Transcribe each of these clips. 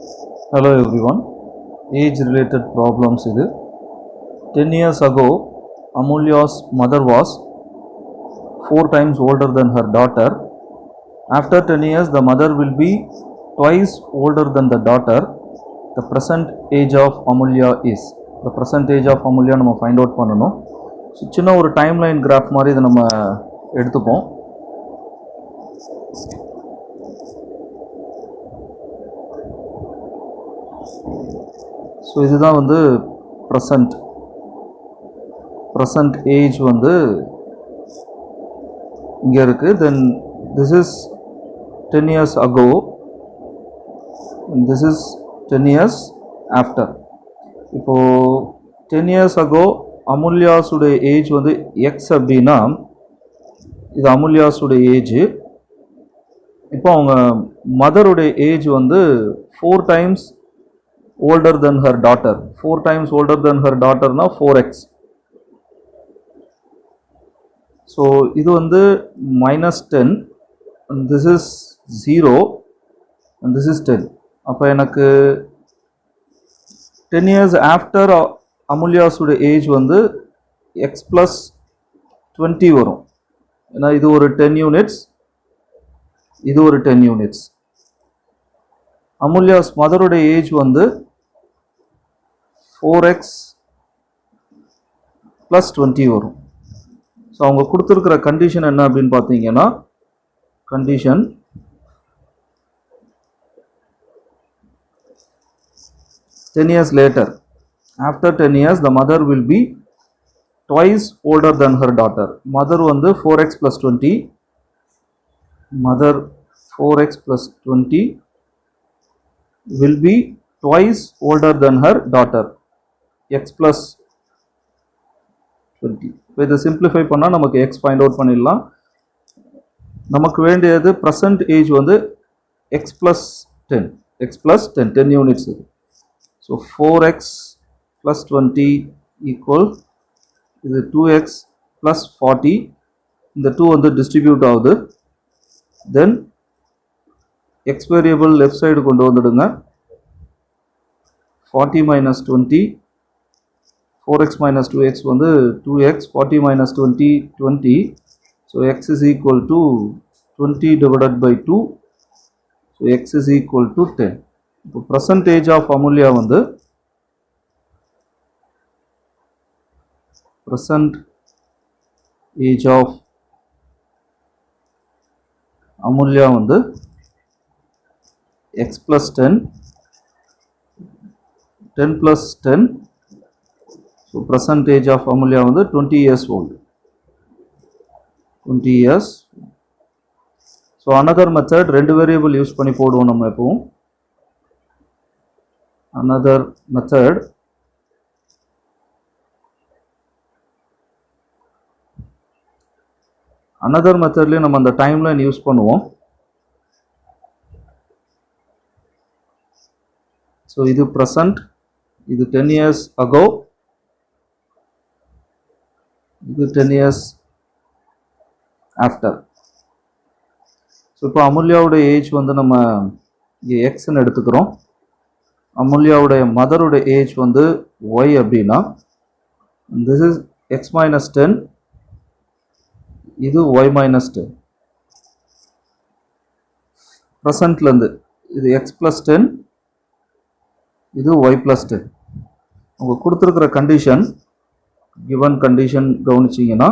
Hello everyone. Age related problems இது. 10 years ago, Amulya's mother was 4 times older than her daughter. After 10 years, the mother will be twice older than the daughter. The present age of Amulya is. The present age of Amulya நம்ம find out பண்ணணும். சின்ன ஒரு timeline graph மாதிரி இதை நம்ம எடுத்துப்போம். So இதுதான் வந்து ப்ரெசண்ட் ஏஜ் வந்து இங்கே இருக்குது. Then this is 10 years ago, this is 10 years after. இப்போது 10 years ago அமுல்யாஸுடைய ஏஜ் வந்து எக்ஸ் அப்படின்னா இது அமுல்யாஸுடைய ஏஜ். இப்போ அவங்க மதருடைய ஏஜ் வந்து 4 times older than her daughter. 4 times older than her daughter na 4x. So இது வந்து -10 and this is 0 and this is 10. அப்போ எனக்கு 10 years after அமுல்யாஸோட ஏஜ் வந்து x plus 20 வரும். ஏன்னா இது ஒரு 10 units, இது ஒரு 10 units. அமுல்யாஸ் மதரோட ஏஜ் வந்து 4x plus 20 வரும். ஸோ அவங்க கொடுத்துருக்கிற கண்டிஷன் என்ன அப்படின்னு பார்த்தீங்கன்னா, condition "10 years later, after 10 years, the mother will be twice older than her daughter." Mother வந்து 4x plus 20, mother 4x plus 20 will be twice older than her daughter, x plus 20. இப்போ இதை simplify பண்ணால் நமக்கு x find out பண்ணிடலாம். நமக்கு வேண்டியது present age வந்து x plus 10, x plus 10, 10 units. So 4x plus 20 equal இது 2x plus 40. இந்த 2 வந்து டிஸ்ட்ரிபியூட் ஆகுது. தென் எக்ஸ் வேரியபிள் லெஃப்ட் சைடு கொண்டு வந்துடுங்க. 40 minus 20, 4x minus 2x வந்து 2x, 40 minus 20, 20. So x is equal to 20 divided by 2. So x is equal to 10. இப்போ present age of Amulya வந்து present age of Amulya வந்து x plus 10, 10 plus 10. So present age of Amulya வந்து 20 years old. 20 years. So another method, ரெண்டு variable use பண்ணி போடுவோம் நம்ம எப்பவும். Another method, another methodலயே நம்ம அந்த டைம்லைன் யூஸ் பண்ணுவோம். ஸோ இது ப்ரெசண்ட், இது 10 years ago, இது 10 years after. ஸோ இப்போ அமுல்யாவுடைய ஏஜ் வந்து நம்ம இங்கே எக்ஸ்ன்னு எடுத்துக்கிறோம். அமுல்யாவுடைய மதருடைய ஏஜ் வந்து ஒய் அப்படின்னா திஸ் இஸ் எக்ஸ் மைனஸ் 10, இது ஒய் மைனஸ் 10. ப்ரெசண்ட்லேருந்து இது எக்ஸ் ப்ளஸ் 10, இது ஒய் ப்ளஸ் 10. அவங்க கொடுத்துருக்கிற கண்டிஷன், கிவன் கண்டிஷன் கவனிச்சிங்கன்னா,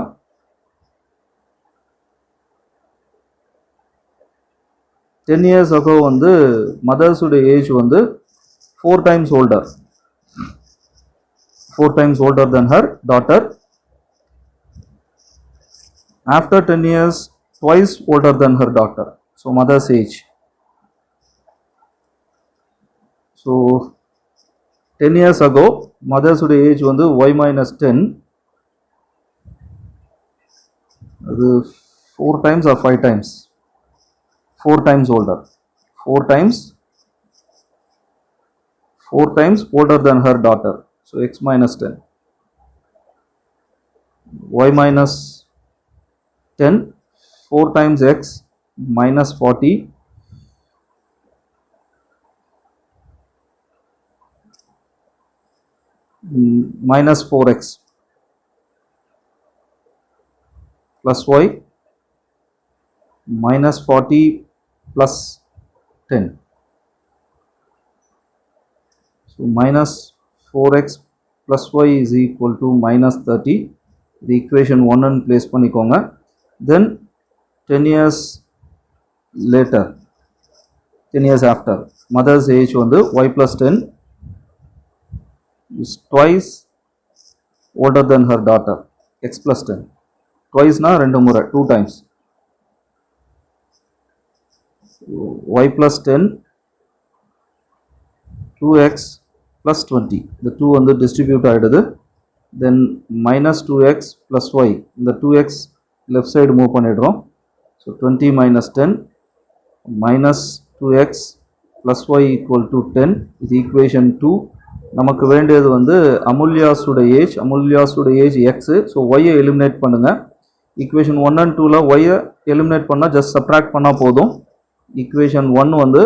டென் இயர்ஸ் அகோ வந்து மதர்ஸுடைய ஏஜ் வந்து 4 times older, 4 times older than her daughter. After 10 years, twice older than her daughter. So mother's age. So 10 years ago, mother's age வந்து y minus 10. அது 4 times or 5 times? 4 times older. 4 times older than her daughter. So x minus 10. Y minus 10, 4 times x minus 40. minus 4x plus y minus 40 plus 10. So minus 4x plus y is equal to minus 30. The equation 1 and place பண்ணிக்கோங்க. Then 10 years later, 10 years after, mother's age வந்து y plus 10 is twice older than her daughter, x plus 10. Twice na rendu முறை, 2 times. Y plus 10, 2x plus 20. The 2 வந்து distribute ஆயிடுது. Then minus 2x plus y. இந்த 2x left side move பண்ணிடுறோம். So 20 minus 10 minus 2x plus y equal to 10 is equation 2. நமக்கு வேண்டியது வந்து அமுல்யாஸோட age x. So y eliminate பண்ணுங்க. Equation 1 and 2ல y எலிமினேட் பண்ணால் ஜஸ்ட் சப்ராக்ட் பண்ணால் போதும். ஈக்குவேஷன் 1 வந்து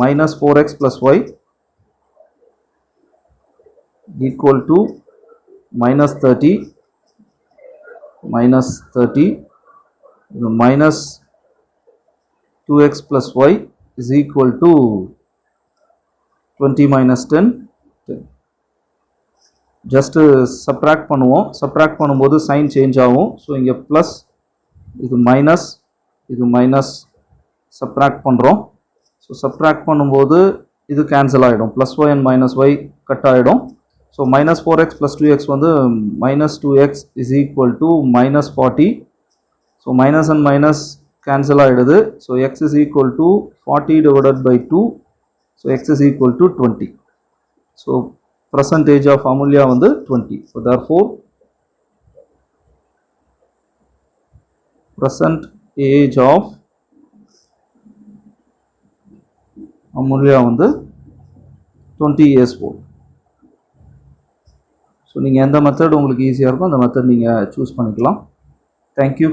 minus 4x plus y equal to minus 30 minus 30 minus 2x plus y is equal to 20 minus 10. Just subtract பண்ணுவோம். சப்ராக்ட் பண்ணும்போது sign change ஆகும். So இங்கே ப்ளஸ், இது மைனஸ் சப்ராக்ட் பண்ணுறோம். ஸோ சப்ராக்ட் பண்ணும்போது இது கேன்சல் ஆகிடும். Plus y and minus y cut ஆகிடும். So minus 4x plus 2x வந்து minus 2x is equal to minus 40. So minus and minus cancel ஆகிடுது. So x is equal to 40 divided by 2. So x is equal to 20. So present age of Amulya வந்து 20. So therefore present age of Amulya வந்து 20 years old. So நீங்கள் எந்த method உங்களுக்கு ஈஸியாக இருக்கோ அந்த method நீங்கள் சூஸ் பண்ணிக்கலாம். தேங்க்யூ.